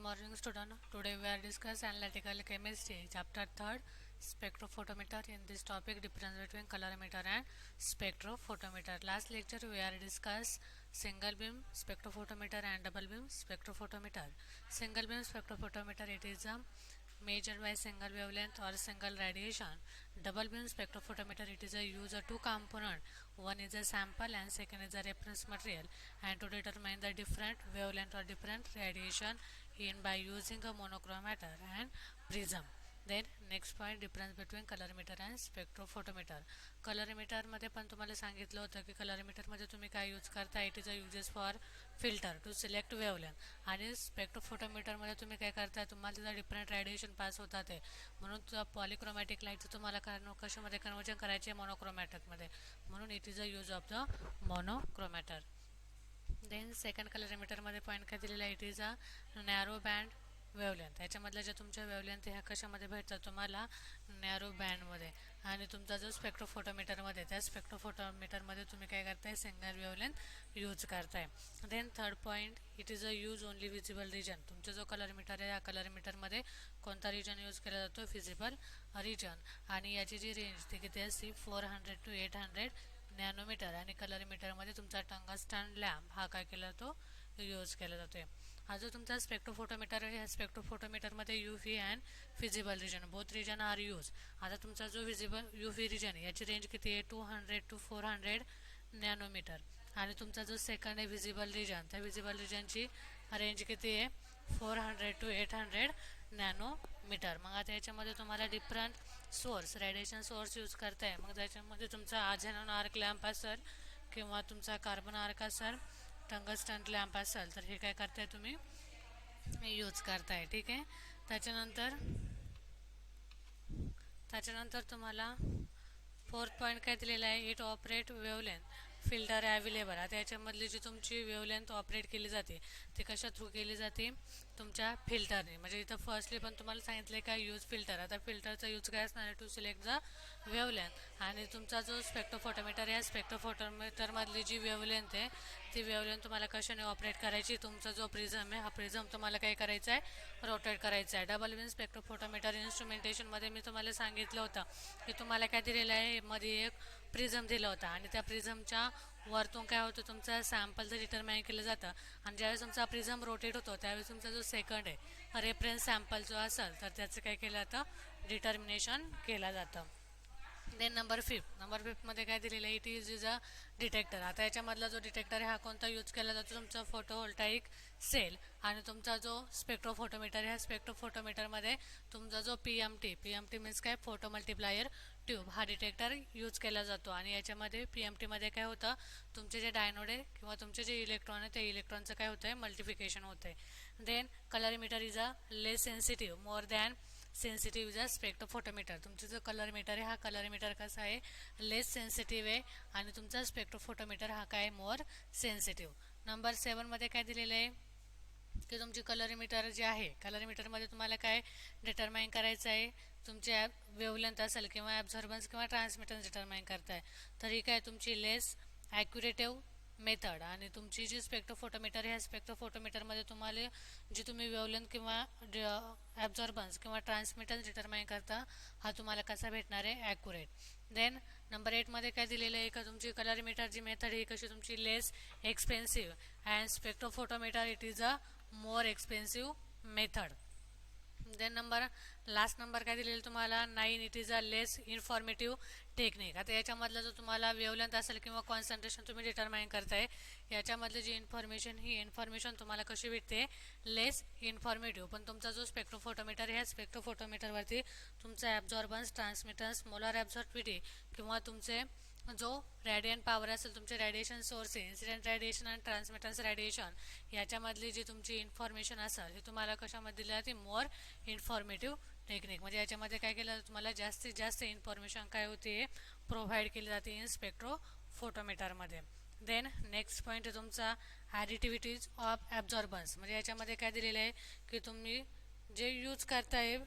morning student. Today we are discuss analytical chemistry chapter 3rd spectrophotometer. In this topic difference between colorimeter and spectrophotometer. Last lecture we are discuss single beam spectrophotometer and double beam spectrophotometer. Single beam spectrophotometer, it is a measured by single wavelength or single radiation. Double beam spectrophotometer, it is a use of two component. One is a sample and second is a reference material, and to determine the different wavelength or different radiation in by using a monochromator and prism. Then next point, difference between colorimeter and spectrophotometer. Colorimeter मध्ये पण तुम्हाला सांगितलं होतं की colorimeter मध्ये तुम्ही काय use करता, it is a uses for filter to select wavelength. आणि स्पेक्ट्रोफोटोमीटर मध्ये तुम्ही काय करताय, तुम्हाला तिथं डिफरंट रेडिएशन पास होतात आहे, म्हणून पॉलिक्रोमॅटिक लाईटचं तुम्हाला कशामध्ये कन्वर्जन करायचे, मोनोक्रोमॅटिकमध्ये, म्हणून it is a use of the monochromator. Then second कलरीमीटरमध्ये पॉईंट काय दिलेला आहे, it is a narrow band wavelength. याच्यामधल्या ज्या तुमच्या वेवलेंथ ह्या कशामध्ये भेटतात तुम्हाला, नॅरो बँडमध्ये. आणि तुमचा जो स्पेक्ट्रोफोटोमीटरमध्ये, त्या स्पेक्ट्रोफोटोमीटरमध्ये तुम्ही काय करताय, सिंगल वेवलेंथ यूज करताय. Then third point, it is a use only visible region. तुमचा जो कलरीमीटर आहे, या कलरीमीटरमध्ये कोणता रिजन यूज केला जातो, फिजिबल रिजन. आणि याची जी रेंज ती किती असते, 400 to 800 नॅनोमीटर. आणि कलरीमीटरमध्ये तुमचा टंगस्टन लॅम्प हा काय केला जातो, यूज केला जातो. हा जो तुमचा स्पेक्ट्रोफोटोमीटर आहे, ह्या स्पेक्ट्रोफोटोमीटरमध्ये UV and visible region both region are use. आता तुमचा जो UV रिजन आहे, याची रेंज किती आहे, 200 to 400 नॅनोमीटर. आणि तुमचा जो सेकंड आहे विजिबल रिजन, त्या विजिबल रिजनची रेंज किती आहे, 400 to 800 नॅनोमीटर. मग आता याच्यामध्ये तुम्हाला different source, radiation source use करताय. मग त्याच्यामध्ये तुमचा झेनॉन आर्क लॅम्प असेल किंवा तुमचा कार्बन आर्क असेल, टंगस्टन लॅम्प असेल, तर हे काय करताय तुम्ही यूज करताय. ठीक आहे. त्याच्यानंतर तुम्हाला फोर्थ पॉईंट काय दिलेला आहे, it operate wavelength filter available. आता याच्यामधली जी तुमची वेवलेंथ ऑपरेट केली जाते ती कशा थ्रू केली जाते, तुमच्या फिल्टरने. म्हणजे इथं फर्स्टली पण तुम्हाला सांगितलं काय, यूज फिल्टर. आता फिल्टरचा यूज काय असणार आहे, टू सिलेक्ट द वेवलेंथ. आणि तुमचा जो स्पेक्ट्रोफोटोमीटर आहे, स्पेक्ट्रोफोटोमीटरमधली जी वेवलेंथ आहे, ती वेवलेंथ तुम्हाला कशाने ऑपरेट करायची, तुमचा जो प्रिझम आहे, हा प्रिझम तुम्हाला काय करायचा आहे, रोटेट करायचा आहे. डबल बीम स्पेक्ट्रोफोटोमीटर इन्स्ट्रुमेंटेशनमध्ये मी तुम्हाला सांगितलं होतं की तुम्हाला काय दिलेलं आहे, मध्ये एक प्रिझम दिला होता, आणि त्या प्रिझमच्या वरतून काय होतं, तुमचा सॅम्पलचं डिटरमाइन केलं जातं. आणि ज्यावेळेस तुमचा प्रिझम रोटेट होतो, त्यावेळेस तुमचा जो सेकंड आहे, रेफरन्स सॅम्पल जो असेल, तर त्याचं काय केलं जातं, डिटर्मिनेशन केलं जातं. देन नंबर फिफ्थमध्ये काय दिलेलं आहे, इट इज अ डिटेक्टर. आता याच्यामधला जो डिटेक्टर आहे, हा कोणता यूज केला जातो, तुमचा फोटोव्होल्टाईक सेल. आणि तुमचा जो स्पेक्ट्रोफोटोमीटर आहे, ह्या स्पेक्ट्रोफोटोमीटरमध्ये तुमचा जो PMT मीन्स काय, फोटो मल्टिप्लायर ट्यूब, हा डिटेक्टर यूज केला जातो. आणि याच्यामध्ये PMTमध्ये काय होतं, तुमचे जे डायनोड आहे किंवा तुमचे जे इलेक्ट्रॉन आहे, त्या इलेक्ट्रॉनचं काय होतं आहे, मल्टिफिकेशन होतं आहे. Then colorimeter is a less sensitive more than sensitive is a spectrophotometer. तुमचा जो कलरीमीटर आहे, हा कलरीमीटर कसा आहे, लेस सेन्सिटिव्ह आहे. आणि तुमचा स्पेक्ट्रोफोटोमीटर हा काय, मोर सेन्सिटिव्ह. नंबर 7मध्ये काय दिलेलं आहे की तुमची कलरीमीटर जे आहे, कलरीमीटरमध्ये तुम्हाला काय डिटरमाइन करायचं आहे, तुमचे वेवलेंथ असेल किंवा ॲब्झॉर्बन्स किंवा ट्रान्समिटन्स डिटरमाइन करताय. तर ही काय तुमची लेस ॲक्युरेटिव्ह मेथड. आणि तुमची जी स्पेक्ट्रोफोटोमीटर, ह्या स्पेक्ट्रोफोटोमीटरमध्ये तुम्हाला जी तुम्ही वेवलेंथ किंवा ॲब्झॉर्बन्स किंवा ट्रान्समिटन्स डिटरमाइन करता, हा तुम्हाला कसा भेटणार आहे, ॲक्युरेट. देन नंबर 8मध्ये काय दिलेलं आहे का, तुमची कलरीमीटरची मेथड ही कशी, तुमची less expensive and spectrophotometer it is a more expensive method. Then last number काय दिलेलं तुम्हाला, 9, it is a less informative technique. आता याच्यामधलं जो तुम्हाला वेवलेंथ असेल किंवा कॉन्सन्ट्रेशन तुम्ही डिटरमाइन करताय, याच्यामधली जी इन्फॉर्मेशन, ही इन्फॉर्मेशन तुम्हाला कशी भेटते, लेस इन्फॉर्मेटिव्ह. पण तुमचा जो स्पेक्ट्रोफोटोमीटर, ह्या स्पेक्ट्रोफोटोमीटरवरती तुमचा ॲब्झॉर्बन्स, ट्रान्समिटन्स, मोलार ॲब्झॉर्बिटी किंवा तुमचे जो रेडियंट पॉवर असेल, तुमचे रेडिएशन सोर्स आहे, इन्सिडेंट रेडिएशन आणि ट्रान्समिटन्स रेडिएशन, याच्यामधली जी तुमची इन्फॉर्मेशन असेल, ही तुम्हाला कशामध्ये दिली जाते, मोर इन्फॉर्मेटिव्ह टेक्निक. म्हणजे याच्यामध्ये काय केलं, तुम्हाला जास्तीत जास्त इन्फॉर्मेशन काय होते, प्रोव्हाइड केली जाते इन स्पेक्ट्रोफोटोमीटरमध्ये. देन नेक्स्ट पॉईंट आहे तुमचा ॲडिटिव्हिटीज ऑफ ॲब्झॉर्बन्स. म्हणजे याच्यामध्ये काय दिलेलं आहे की तुम्ही जे यूज करताय,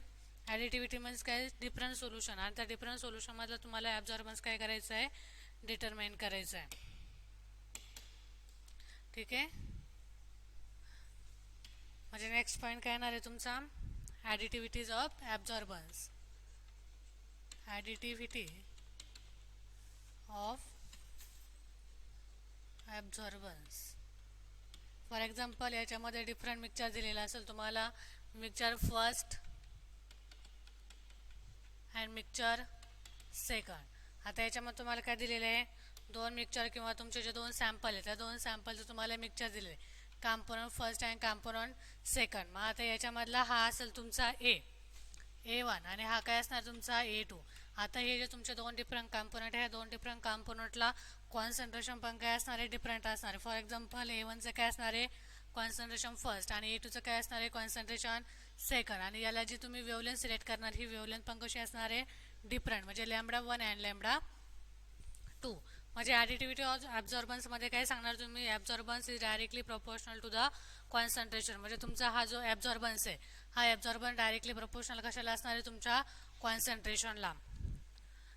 ॲडिटिव्हिटी मीन्स काय, डिफरंट सोल्युशन. आणि त्या डिफरंट सोल्युशनमधलं तुम्हाला ॲब्झॉर्बन्स काय करायचं आहे, डिटरमाइन करायचं आहे. ठीक आहे. म्हणजे नेक्स्ट नेक्स्ट पॉईंट काय येणार आहे तुमचा ॲडिटिव्हिटीज ऑफ ॲब्झॉर्बन्स. ॲडिटिव्हिटी ऑफ ॲब्झॉर्बन्स. फॉर एक्झाम्पल याच्यामध्ये डिफरंट मिक्सचर दिलेला असेल तुम्हाला, mixture first and mixture second. आता याच्यामध्ये तुम्हाला काय दिलेलं आहे, दोन मिक्सचर किंवा तुमचे जे दोन सॅम्पल आहेत त्या दोन सॅम्पलचं तुम्हाला मिक्सचर दिले, component first and component second. मग आता याच्यामधला हा असेल तुमचा A1 आणि हा काय असणार तुमचा A2. आता हे जे तुमचे दोन डिफरंट कॉम्पोनंट आहे, ह्या दोन डिफरंट कॉम्पोनंटला कॉन्सन्ट्रेशन पण काय असणार आहे, डिफरंट असणार आहे. फॉर एक्झाम्पल A1चं काय असणार आहे कॉन्सन्ट्रेशन फर्स्ट आणि A2चं काय असणार आहे कॉन्सन्ट्रेशन सेकंड. आणि याला जी तुम्ही वेवलेंथ सिलेक्ट करणार ही वेवलेंथ पण कशी असणार आहे डिफरंट, म्हणजे λ1 अँड λ2. म्हणजे ॲडिटिव्हिटी ऑफ ॲब्झॉर्बन्समध्ये काय सांगणार तुम्ही, absorbance is directly proportional to the concentration. म्हणजे तुमचा हा जो ॲब्झॉर्बन्स आहे हा ॲब्झॉर्बन्स डायरेक्टली प्रोपोर्शनल कशाला असणार आहे तुमच्या कॉन्सन्ट्रेशनला.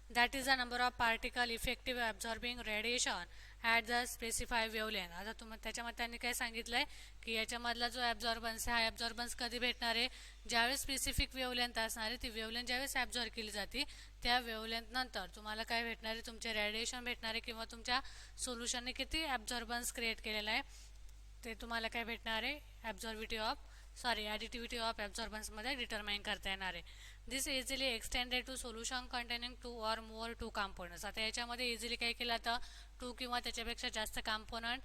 That is the number of particle effective absorbing radiation at the specified wavelength. आता त्याच्यामध्ये त्यांनी काय सांगितलं आहे की याच्यामधला जो ॲब्झॉर्बन्स आहे हा ॲब्झॉर्बन्स कधी भेटणार आहे, ज्यावेळेस स्पेसिफिक वेवलेंथ असणार आहे ती वेवलेंथ ज्यावेळेस ॲब्झॉर्ब केली जाते त्या वेवलेंथ नंतर तुम्हाला काय भेटणार आहे, तुमचे रेडिएशन भेटणार आहे किंवा तुमच्या सोल्युशनने किती ॲब्झॉर्बन्स क्रिएट केलेला आहे ते तुम्हाला काय भेटणार आहे ॲडिटिव्हिटी ऑफ ॲब्झॉर्बन्समध्ये डिटरमाइन करता येणार आहे. This easily extended to solution containing 2 or more 2 components. आता याच्यामध्ये इझिली काय केलं जातं, 2 किंवा त्याच्यापेक्षा जास्त कॉम्पोनंट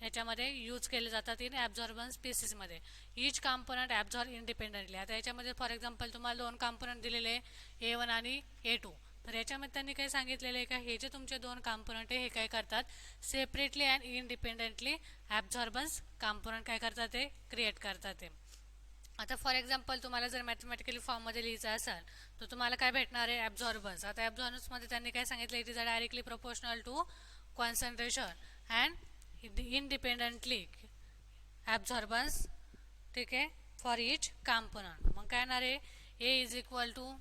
याच्यामध्ये यूज केले जातात इन ॲब्झॉर्बन्स स्पीसीसमध्ये. Each component absorb independently. आता याच्यामध्ये फॉर एक्झाम्पल तुम्हाला दोन कॉम्पोनंट दिलेले A1 आणि A2. तर याच्यामध्ये त्यांनी काय सांगितलेलं आहे का, हे जे तुमचे दोन कॉम्पोनंट आहे हे काय करतात सेपरेटली अँड इंडिपेंडेंटली ॲब्झॉर्बन्स कॉम्पोनंट काय करतात ते क्रिएट करतात ते. आता फॉर एक्झाम्पल तुम्हाला जर मॅथमॅटिकली फॉर्ममध्ये लिहायचं असेल तर तुम्हाला काय भेटणार आहे ॲब्झॉर्बन्स. आता ॲब्झॉर्बन्समध्ये त्यांनी काय सांगितलं, it is directly proportional to concentration and independently absorbance, ठीक आहे, फॉर इच कॉम्पोनंट. मग काय येणार आहे ए इज इक्वल टू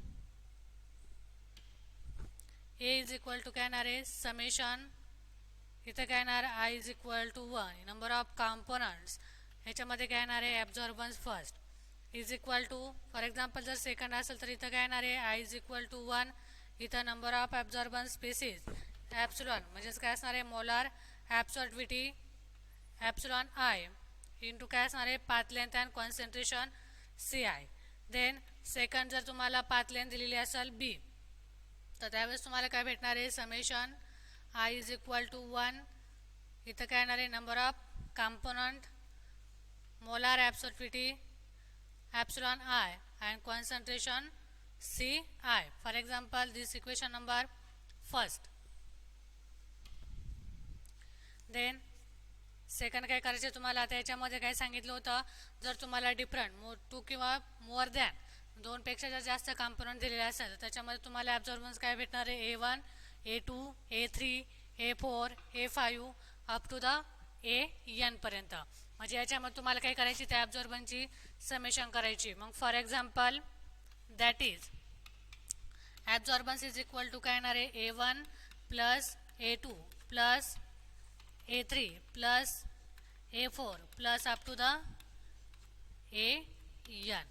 काय येणार आहे समेशन, इथं काय येणार I is equal to 1 number of components, ह्याच्यामध्ये काय येणार आहे absorbance first is equal to, for example जर सेकंड असेल तर इथं काय येणार आहे I इज इक्वल टू 1, इथं number of absorbance species epsilon म्हणजेच काय असणार आहे molar absorptivity epsilon I into काय असणार आहे path length and concentration CI. Then second जर तुम्हाला पाथ लेंथ दिलेली असेल B तर त्यावेळेस तुम्हाला काय भेटणार आहे summation I is equal to 1, इथं काय येणार आहे number of component molar absorptivity epsilon I and concentration CI. For example this equation number first. Then second काय करायचं तुम्हाला, आता याच्यामध्ये काय सांगितलं होतं, जर तुम्हाला डिफरंट 2 किंवा मोर दॅन 2 पेक्षा जर जास्त कॉम्पोनंट दिलेले असेल तर त्याच्यामध्ये तुम्हाला ॲब्झॉर्बन्स काय भेटणार आहे A1, A2, A3, A4, A5 up to the AN पर्यंत. म्हणजे याच्यामध्ये तुम्हाला काय करायची त्या ॲब्झॉर्बन्सची समेशन करायची. मग for example that is absorbance is equal to काय येणार आहे A1 plus A2 plus A3 plus A4 plus up to the AN.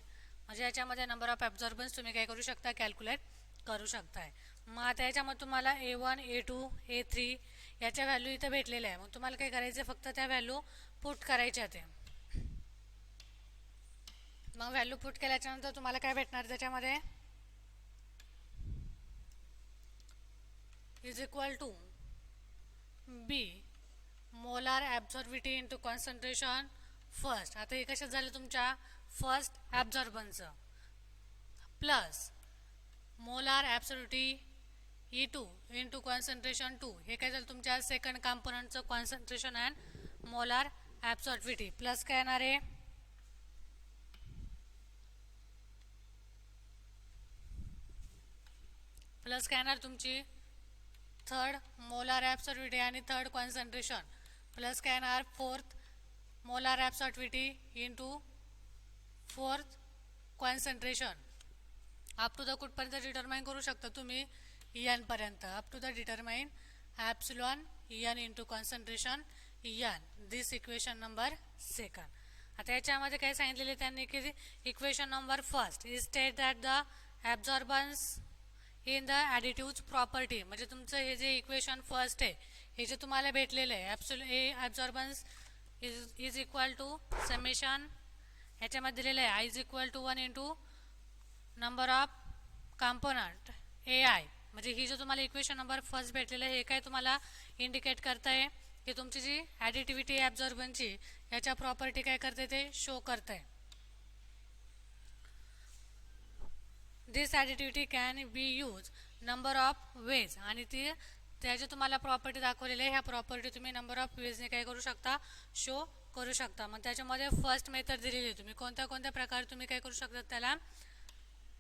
म्हणजे याच्यामध्ये नंबर ऑफ ॲब्झॉर्बन्स तुम्ही काय करू शकता कॅल्क्युलेट करू शकताय. मग आता याच्यामध्ये तुम्हाला A1, A2, A3 याच्या व्हॅल्यू इथं भेटलेल्या आहे. मग तुम्हाला काय करायचं फक्त त्या व्हॅल्यू पुट करायच्या ते. मग व्हॅल्यू पुट केल्याच्यानंतर तुम्हाला काय भेटणार त्याच्यामध्ये is equal to B molar absorptivity into concentration first. आता हे कशात झालं तुमच्या फर्स्ट ॲब्झॉर्बन्सचं plus molar absorptivity E2 into concentration 2, हे काय झालं तुमच्या सेकंड कॉम्पोनंटचं concentration and molar absorptivity plus काय येणार आहे प्लस काय येणार तुमची थर्ड मोलार ॲब्सॉर्बिव्हिटी आणि थर्ड कॉन्सन्ट्रेशन प्लस काय येणार fourth molar absorptivity into fourth concentration up to the कुठपर्यंत डिटरमाइन करू शकता तुम्ही एन पर्यंत, up to the determine epsilon N into concentration N. This equation number second. आता याच्यामध्ये काय सांगितलेले त्यांनी की equation number first is state that the absorbance in the additive property, म्हणजे तुमचं हे जे इक्वेशन फर्स्ट आहे हे जे तुम्हाला भेटलेलं आहे absorbance is equal to summation, ह्याच्यामध्ये दिलेलं आहे I is equal to 1 into number of component A I, म्हणजे ही जो तुम्हाला इक्वेशन नंबर फर्स्ट भेटलेलं आहे हे काय तुम्हाला इंडिकेट करत आहे की तुमची जी ॲडिटिव्हिटी ॲब्झॉर्बन्सची याच्या प्रॉपर्टी काय करते ते शो करत आहे. This additivity can be use number of ways, आणि ती त्याचे तुम्हाला प्रॉपर्टी दाखवलेली आहे, ह्या प्रॉपर्टी तुम्ही नंबर ऑफ वेजने काय करू शकता शो करू शकता. मग त्याच्यामध्ये फर्स्ट मेथड दिलेली आहे, तुम्ही कोणत्या कोणत्या प्रकारे तुम्ही काय करू शकता त्याला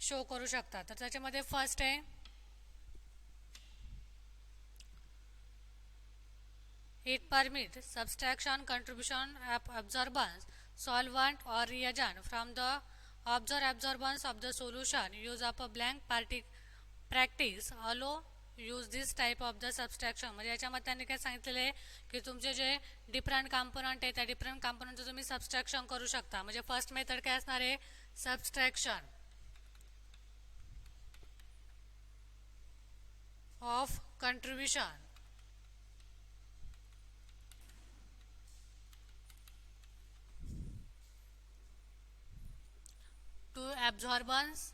शो करू शकता. तर त्याच्यामध्ये फर्स्ट आहे it permit subtraction contribution absorbance solvent or reagent from the absorbance of the solution. Use of a blank practice allow use this type of the subtraction, म्हणजे याच्यामध्ये त्यांनी काय सांगितलेलं आहे की तुमचे जे डिफरंट कॉम्पोनंट आहे त्या डिफरंट कॉम्पोनंटचं तुम्ही सबस्ट्रॅक्शन करू शकता. म्हणजे फर्स्ट मेथड काय असणार आहे सबस्ट्रॅक्शन ऑफ कंट्रीब्युशन टू ॲब्झॉर्बन्स.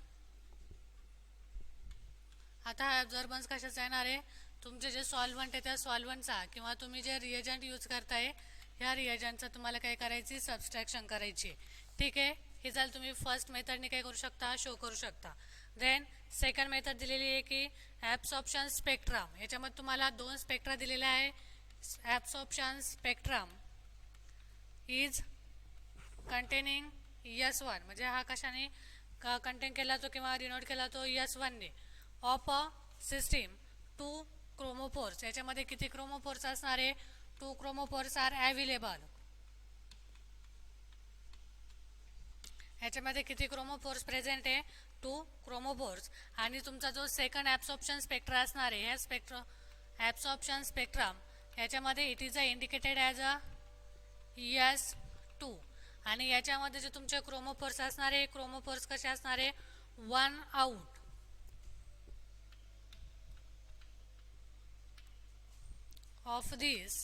आता हा ॲब्झॉर्बन्स कशाचा येणार आहे तुमचे जे सॉल्वंट आहे त्या सॉल्वंटचा किंवा तुम्ही जे रिएजंट यूज करताय ह्या रिएजंटचा तुम्हाला काय करायची सबस्ट्रॅक्शन करायची. ठीक आहे, हे झालं तुम्ही फर्स्ट मेथडने काय करू शकता शो करू शकता. देन सेकंड मेथड दिलेली आहे की ॲब्सॉर्प्शन स्पेक्ट्रम, याच्यामध्ये तुम्हाला 2 स्पेक्ट्रा दिलेला आहे. Absorption spectrum is containing S1, म्हणजे हा कशाने कंटेन केला तो किंवा डिनोट केला तो S1ने ऑफ अ सिस्टीम 2 क्रोमोफोर्स. याच्यामध्ये किती क्रोमोफोर्स असणार आहे 2 क्रोमोफोर्स आर अवेलेबल. याच्यामध्ये किती क्रोमोफोर्स प्रेझेंट आहे 2 क्रोमोफोर्स. आणि तुमचा जो सेकंड ॲब्सॉर्प्शन स्पेक्ट्रा असणार आहे ह्या ॲब्सॉर्प्शन स्पेक्ट्रम याच्यामध्ये it is a indicated as a S2, आणि याच्यामध्ये जे तुमचे क्रोमोफोर्स असणार आहे क्रोमोफोर्स कसे असणार आहे 1 आउट ऑफ दिस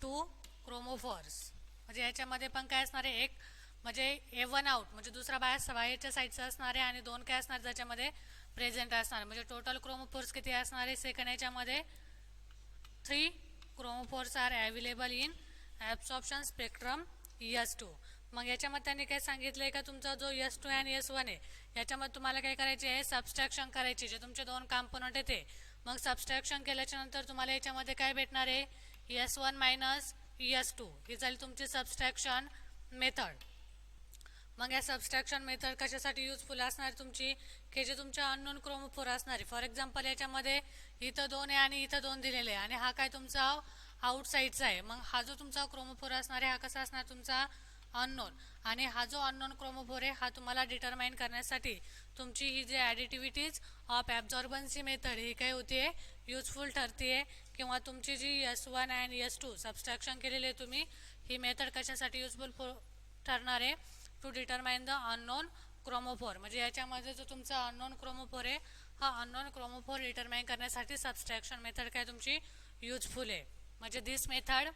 2 क्रोमोफोर्स. म्हणजे याच्यामध्ये पण काय असणार आहे एक म्हणजे A1 आउट म्हणजे दुसरा बाहेरच्या साईडचा असणार आहे आणि 2 काय असणार ज्याच्यामध्ये प्रेझेंट असणार. म्हणजे टोटल क्रोमोफोर्स किती असणार आहे सेकंड याच्यामध्ये 3 chromophores are available in absorption spectrum S2. मग याच्यामध्ये त्यांनी काय सांगितलं आहे का तुमचा जो S2 आणि S1 आहे याच्यामध्ये तुम्हाला काय करायचे आहे सबस्ट्रॅक्शन करायचे जे तुमचे 2 कॉम्पोनंट आहे ते. मग सबस्ट्रॅक्शन केल्याच्यानंतर तुम्हाला याच्यामध्ये काय भेटणार आहे S1 मायनस S2, ही झाली तुमची सबस्ट्रॅक्शन मेथड. मग या सबस्ट्रॅक्शन मेथड कशासाठी यूजफुल असणार तुमची की जे तुमच्या अननोन क्रोमोफोर असणार आहे. फॉर एक्झाम्पल याच्यामध्ये इथं 2 आहे आणि इथं 2 दिलेले आहे आणि हा काय तुमचा आउटसाईडचा आहे. मग हा जो तुमचा क्रोमोफोर असणार आहे हा कसा असणार तुमचा अननोन, आणि हा जो अननोन क्रोमोफोर आहे हा तुम्हाला डिटरमाइन करण्यासाठी तुमची ही जी ॲडिटिव्हिटीज ऑफ ॲब्झॉर्बन्सची मेथड ही काय होते यूजफुल ठरते. किंवा तुमची जी S1 आणि S2 सबस्ट्रॅक्शन केलेली आहे तुम्ही ही मेथड कशासाठी यूजफुल ठरणार आहे to determine the unknown chromophore. म्हणजे याच्यामध्ये जो तुमचा अननोन क्रोमोफोर आहे हा अननोन क्रोमोफोर डिटरमाइन करण्यासाठी सबस्ट्रॅक्शन मेथड काय तुमची यूजफुल आहे. म्हणजे दिस मेथड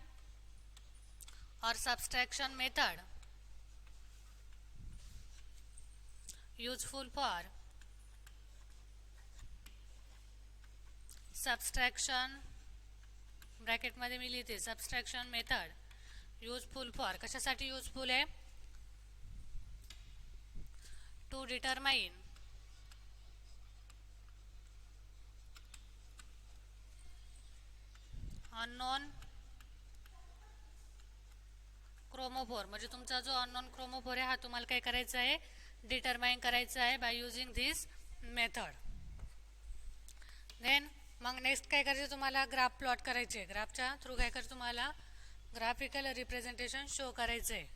और subtraction method useful for subtraction ब्रॅकेटमध्ये मी लिहिते सबस्ट्रॅक्शन मेथड यूजफुल फॉर कशासाठी यूजफुल आहे टू डिटरमाइन अननोन क्रोमोफोर. म्हणजे तुमचा जो अननोन क्रोमोफोर आहे हा तुम्हाला काय करायचा आहे डिटरमाइन करायचा आहे by using this method. Then मग नेक्स्ट काय करायचं तुम्हाला ग्राफ प्लॉट करायचे. ग्राफच्या थ्रू काय करायचं तुम्हाला ग्राफिकल रिप्रेझेंटेशन शो करायचं आहे.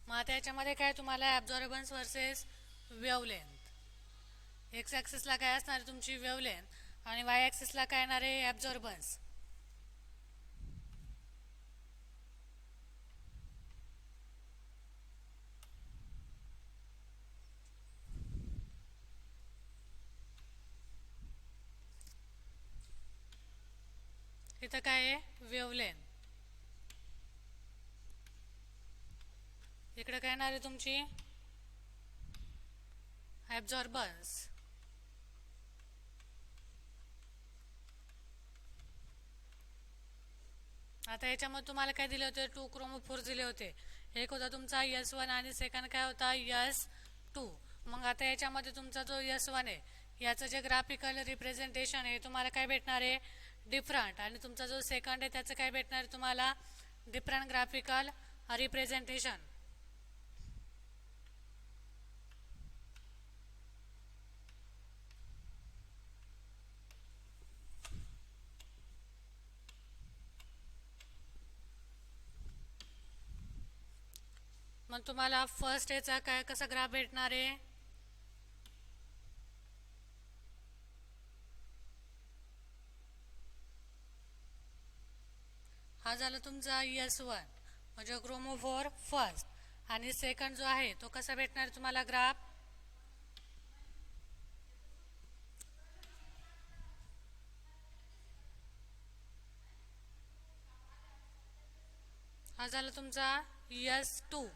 मग आता याच्यामध्ये काय तुम्हाला ॲब्झॉर्बन्स वर्सेस वेवलेंथ एक्स ॲक्सिसला काय असणार आहे तुमची वेवलेंथ आणि वाय ॲक्सिसला काय येणार आहे ॲब्झॉर्बन्स. इथं काय आहे वेवलेन, इकडे काय येणार आहे तुमची ॲब्झॉर्बन्स. आता याच्यामध्ये तुम्हाला काय दिले होते, 2 क्रोमोफोर्स दिले होते. एक होता तुमचा S1 आणि सेकंड काय होता S2. मग आता याच्यामध्ये तुमचा जो S1 आहे याचं जे ग्राफिकल रिप्रेझेंटेशन आहे तुम्हाला काय भेटणार आहे डिफरंट, आणि तुमचा जो सेकंड आहे त्याचं काय भेटणार आहे तुम्हाला डिफरंट ग्राफिकल रिप्रेझेंटेशन. मग तुम्हाला फर्स्ट याचा काय कसा ग्राफ भेटणार आहे, हा झाला तुमचा S1 म्हणजे क्रोमोफोर फर्स्ट, आणि सेकंड जो आहे तो कसा भेटणार तुम्हाला ग्राफ, हा झाला तुमचा S2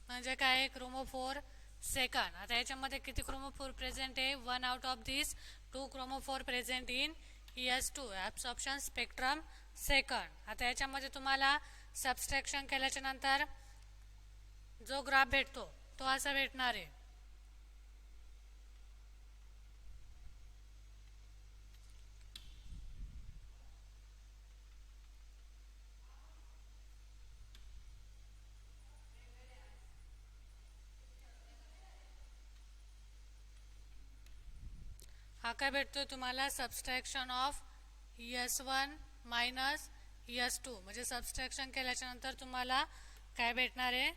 म्हणजे काय क्रोमोफोर सेकंड. आता याच्यामध्ये किती क्रोमोफोर प्रेझेंट आहे, 1 out of this 2 chromophore present in S2 absorption spectrum second. आता याच्यामध्ये तुम्हाला सबस्ट्रॅक्शन केल्याच्या नंतर जो ग्राफ भेटतो तो असा भेटणार आहे. हा काय भेटतोय तुम्हाला subtraction of S1 minus S2 म्हणजे सबस्ट्रॅक्शन केल्याच्या नंतर तुम्हाला काय भेटणार आहे,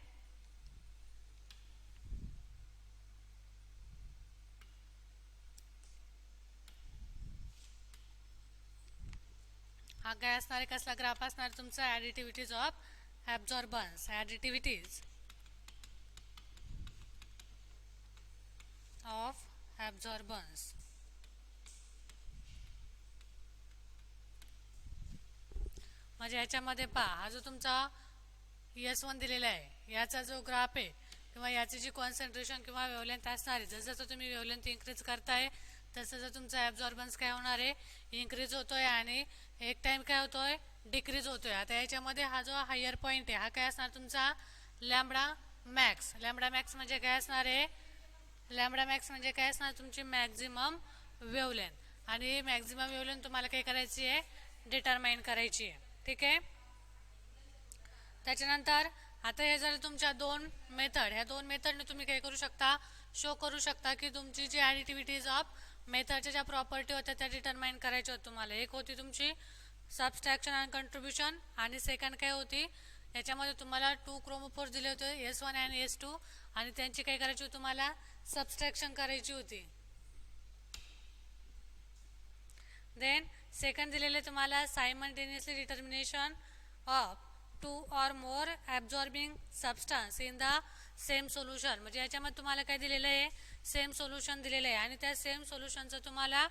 हा काय असणार आहे कसला ग्राफ असणार तुमचा ॲडिटिव्हिटीज ऑफ ॲब्झॉर्बन्स, ॲडिटिव्हिटीज ऑफ ॲब्झॉर्बन्स. म्हणजे याच्यामध्ये पहा हा जो तुमचा S1 दिलेला आहे याचा जो ग्राफ आहे किंवा याची जी कॉन्सन्ट्रेशन किंवा वेवलेंथ असणार आहे, जसं जसं तुम्ही वेवलेंथ इन्क्रीज करताय तसं जसं तुमचा ॲब्झॉर्बन्स काय होणार आहे इन्क्रीज होतोय आणि एक टाइम काय होतोय डिक्रीज होतोय. आता याच्यामध्ये हा जो हायर पॉईंट आहे हा काय असणार तुमचा लॅम्बडा मॅक्स. लॅम्बडा मॅक्स म्हणजे काय असणार आहे, लॅम्बडा मॅक्स म्हणजे काय असणार तुमची मॅक्झिमम वेवलेंथ, आणि मॅक्झिमम वेवलेंथ तुम्हाला काय करायची आहे डिटरमाइन करायची आहे. ठीक आहे. त्याच्यानंतर आता हे झालं तुमच्या दोन मेथड, ह्या दोन मेथडने तुम्ही काय करू शकता शो करू शकता की तुमची जी ॲडिटिव्हिटीज ऑफ मेथडच्या ज्या प्रॉपर्टी होत्या त्या डिटरमाइन करायच्या होत्या तुम्हाला. एक होती तुमची सबस्ट्रॅक्शन अँड कंट्रीब्युशन, आणि सेकंड काय होती याच्यामध्ये तुम्हाला 2 क्रोमोफोर दिले होते S1 आणि S2, आणि त्यांची काय करायची होती तुम्हाला सबस्ट्रॅक्शन करायची होती. देन सेकंड दिलेले तुम्हाला simultaneously determination of 2 or more absorbing substance in the same solution. म्हणजे याच्यामध्ये तुम्हाला काय दिलेलं आहे सेम सोल्युशन दिलेलं आहे, आणि त्या सेम सोल्युशनचं तुम्हाला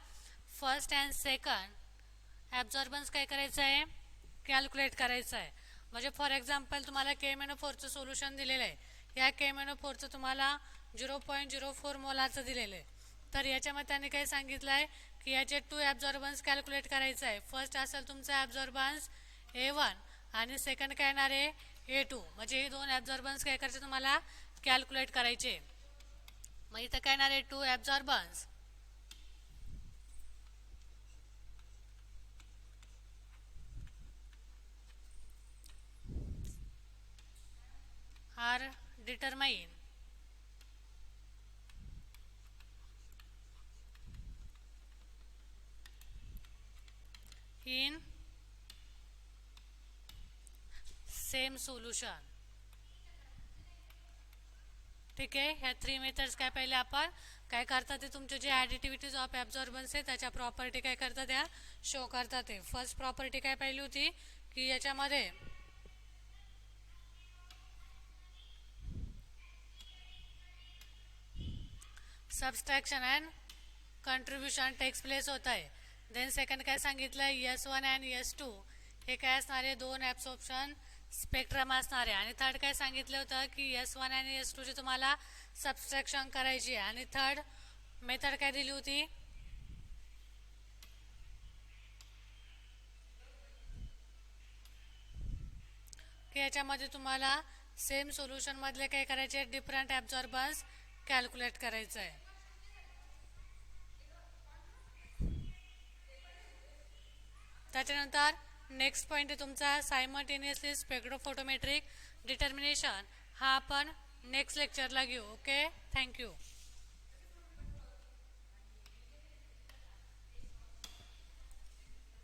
फर्स्ट अँड सेकंड ॲब्झॉर्बन्स काय करायचं आहे कॅल्क्युलेट करायचं आहे. म्हणजे फॉर एक्झाम्पल तुम्हाला KMnO4चं सोल्युशन दिलेलं आहे, या KMnO4चं तुम्हाला 0.04 मोलाचं दिलेलं आहे. तर याच्यामध्ये त्यांनी काय सांगितलं आहे की याचे 2 ॲब्झॉर्बन्स कॅल्क्युलेट करायचं आहे. फर्स्ट असेल तुमचा ॲब्झॉर्बन्स A1 आणि सेकंड काय येणार आहे A2. म्हणजे हे दोन ॲब्झॉर्बन्स काय करायचे तुम्हाला कॅल्क्युलेट करायचे. मग इथं काय येणार आहे 2 absorbance are determine in same solution. ठीक आहे. ह्या 3 मेथड्स काय पहिले आपण काय करतात ते तुमचे जे ॲडिटिव्हिटीज ऑफ ॲब्झॉर्बन्स आहे त्याच्या प्रॉपर्टी काय करतात त्या शो करतात. ते फर्स्ट प्रॉपर्टी काय पाहिली होती की याच्यामध्ये subtraction and contribution takes place होत आहे. देन सेकंड काय सांगितलं, S1 आणि S2 हे काय असणार आहे, दोन ॲब्सॉर्प्शन स्पेक्ट्रम असणार आहे. आणि थर्ड काय सांगितलं होतं की S1 आणि S2 ची तुम्हाला सबस्ट्रॅक्शन करायची आहे. आणि थर्ड मेथड काय दिली होती की याच्यामध्ये तुम्हाला सेम सोल्युशनमधले काय करायचे, डिफरंट ॲब्झॉर्बन्स कॅल्क्युलेट करायचं आहे. त्याच्यानंतर नेक्स्ट पॉईंट आहे तुमचा सायमल्टेनियसली स्पेक्ट्रोफोटोमेट्रिक डिटर्मिनेशन. हा आपण नेक्स्ट लेक्चरला घेऊ. Okay, thank you.